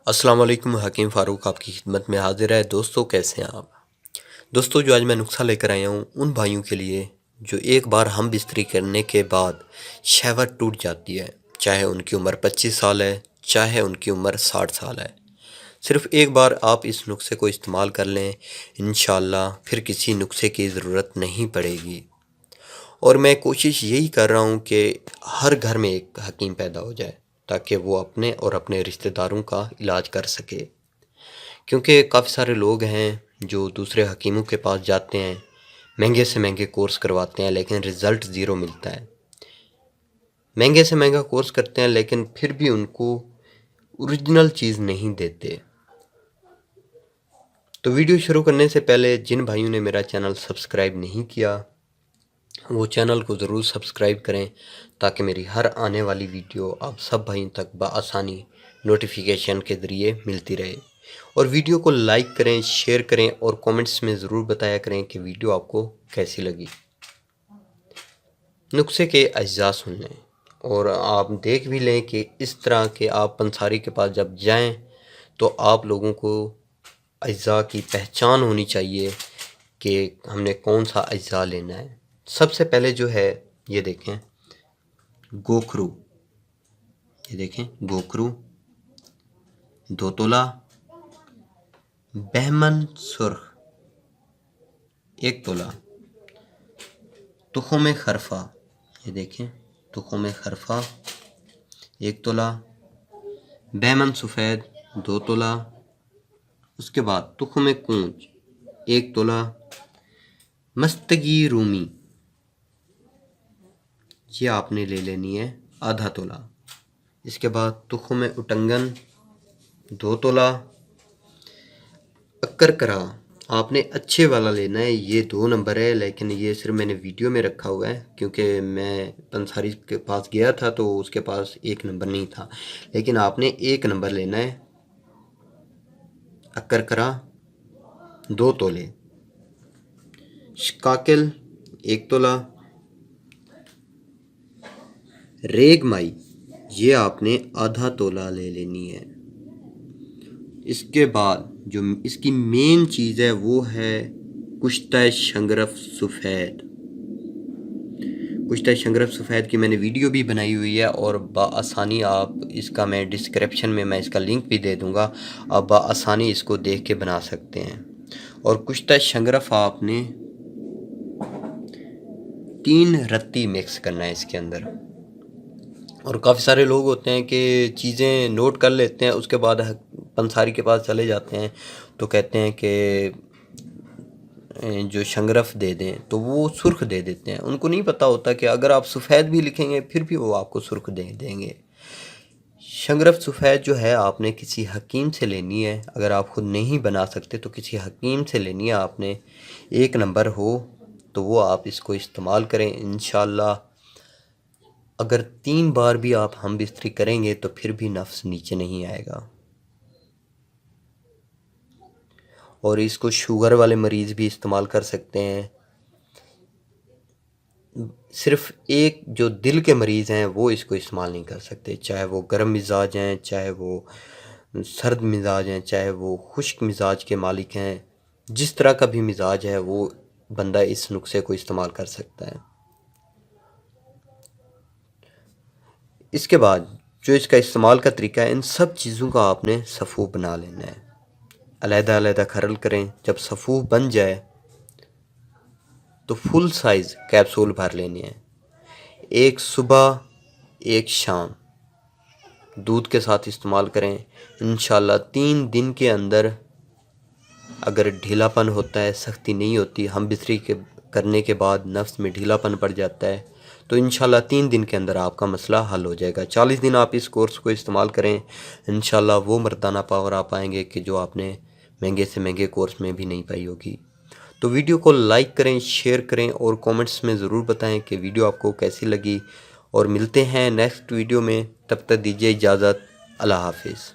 السلام علیکم، حکیم فاروق آپ کی خدمت میں حاضر ہے۔ دوستو کیسے ہیں آپ؟ دوستو جو آج میں نسخہ لے کر آیا ہوں ان بھائیوں کے لیے جو ایک بار ہم بستری کرنے کے بعد شہوت ٹوٹ جاتی ہے، چاہے ان کی عمر 25 سال ہے، چاہے ان کی عمر 60 سال ہے۔ صرف ایک بار آپ اس نسخے کو استعمال کر لیں، انشاءاللہ پھر کسی نسخے کی ضرورت نہیں پڑے گی۔ اور میں کوشش یہی کر رہا ہوں کہ ہر گھر میں ایک حکیم پیدا ہو جائے تاکہ وہ اپنے اور اپنے رشتہ داروں کا علاج کر سکے، کیونکہ کافی سارے لوگ ہیں جو دوسرے حکیموں کے پاس جاتے ہیں، مہنگے سے مہنگے کورس کرواتے ہیں لیکن رزلٹ زیرو ملتا ہے۔ مہنگے سے مہنگا کورس کرتے ہیں لیکن پھر بھی ان کو اوریجنل چیز نہیں دیتے۔ تو ویڈیو شروع کرنے سے پہلے جن بھائیوں نے میرا چینل سبسکرائب نہیں کیا وہ چینل کو ضرور سبسکرائب کریں تاکہ میری ہر آنے والی ویڈیو آپ سب بھائیوں تک بآسانی نوٹیفیکیشن کے ذریعے ملتی رہے۔ اور ویڈیو کو لائک کریں، شیئر کریں اور کومنٹس میں ضرور بتایا کریں کہ ویڈیو آپ کو کیسی لگی۔ نسخے کے اجزاء سن لیں اور آپ دیکھ بھی لیں کہ اس طرح کہ آپ پنساری کے پاس جب جائیں تو آپ لوگوں کو اجزاء کی پہچان ہونی چاہیے کہ ہم نے کون سا اجزاء لینا ہے۔ سب سے پہلے جو ہے یہ دیکھیں گوکھرو، یہ دیکھیں گوکھرو 2 تولہ، بہمن سرخ 1 تولہ، تخم خرفہ، یہ دیکھیں تخم خرفہ 1 تولہ، بہمن سفید 2 تولہ، اس کے بعد تخم کونچ 1 تولہ، مستگی رومی یہ آپ نے لے لینی ہے ½ تولہ، اس کے بعد تخم اٹنگن 2 تولہ، اکرکرا آپ نے اچھے والا لینا ہے، یہ 2 نمبر ہے لیکن یہ صرف میں نے ویڈیو میں رکھا ہوا ہے کیونکہ میں پنساری کے پاس گیا تھا تو اس کے پاس 1 نمبر نہیں تھا، لیکن آپ نے 1 نمبر لینا ہے۔ اکرکرا 2 تولے، شکاکل 1 تولہ، ریگ مائی یہ آپ نے ½ تولہ لے لینی ہے۔ اس کے بعد جو اس کی مین چیز ہے وہ ہے کشتہ شنگرف سفید۔ کشتہ شنگرف سفید کی میں نے ویڈیو بھی بنائی ہوئی ہے اور بآسانی آپ اس کا میں ڈسکرپشن میں اس کا لنک بھی دے دوں گا، آپ بآسانی اس کو دیکھ کے بنا سکتے ہیں۔ اور کشتہ شنگرف آپ نے 3 رتی مکس کرنا ہے اس کے اندر۔ اور کافی سارے لوگ ہوتے ہیں کہ چیزیں نوٹ کر لیتے ہیں، اس کے بعد پنساری کے پاس چلے جاتے ہیں تو کہتے ہیں کہ جو شنگرف دے دیں تو وہ سرخ دے دیتے ہیں، ان کو نہیں پتہ ہوتا کہ اگر آپ سفید بھی لکھیں گے پھر بھی وہ آپ کو سرخ دے دیں گے۔ شنگرف سفید جو ہے آپ نے کسی حکیم سے لینی ہے، اگر آپ خود نہیں بنا سکتے تو کسی حکیم سے لینی ہے آپ نے، 1 نمبر ہو تو وہ آپ اس کو استعمال کریں انشاءاللہ۔ اگر 3 بار بھی آپ ہم بستری کریں گے تو پھر بھی نفس نیچے نہیں آئے گا۔ اور اس کو شوگر والے مریض بھی استعمال کر سکتے ہیں، صرف ایک جو دل کے مریض ہیں وہ اس کو استعمال نہیں کر سکتے، چاہے وہ گرم مزاج ہیں، چاہے وہ سرد مزاج ہیں، چاہے وہ خشک مزاج کے مالک ہیں، جس طرح کا بھی مزاج ہے وہ بندہ اس نسخے کو استعمال کر سکتا ہے۔ اس کے بعد جو اس کا استعمال کا طریقہ ہے، ان سب چیزوں کا آپ نے صفو بنا لینا ہے، علیحدہ علیحدہ کھرل کریں۔ جب صفو بن جائے تو فل سائز کیپسول بھر لینے ہیں، 1 صبح 1 شام دودھ کے ساتھ استعمال کریں۔ انشاءاللہ 3 دن کے اندر اگر ڈھیلا پن ہوتا ہے، سختی نہیں ہوتی، ہم بستری کرنے کے بعد نفس میں ڈھیلا پن پڑ جاتا ہے تو انشاءاللہ 3 دن کے اندر آپ کا مسئلہ حل ہو جائے گا۔ 40 دن آپ اس کورس کو استعمال کریں، انشاءاللہ وہ مردانہ پاور آپ پائیں گے کہ جو آپ نے مہنگے سے مہنگے کورس میں بھی نہیں پائی ہوگی۔ تو ویڈیو کو لائک کریں، شیئر کریں اور کومنٹس میں ضرور بتائیں کہ ویڈیو آپ کو کیسی لگی، اور ملتے ہیں نیکسٹ ویڈیو میں، تب تک دیجیے اجازت، اللہ حافظ۔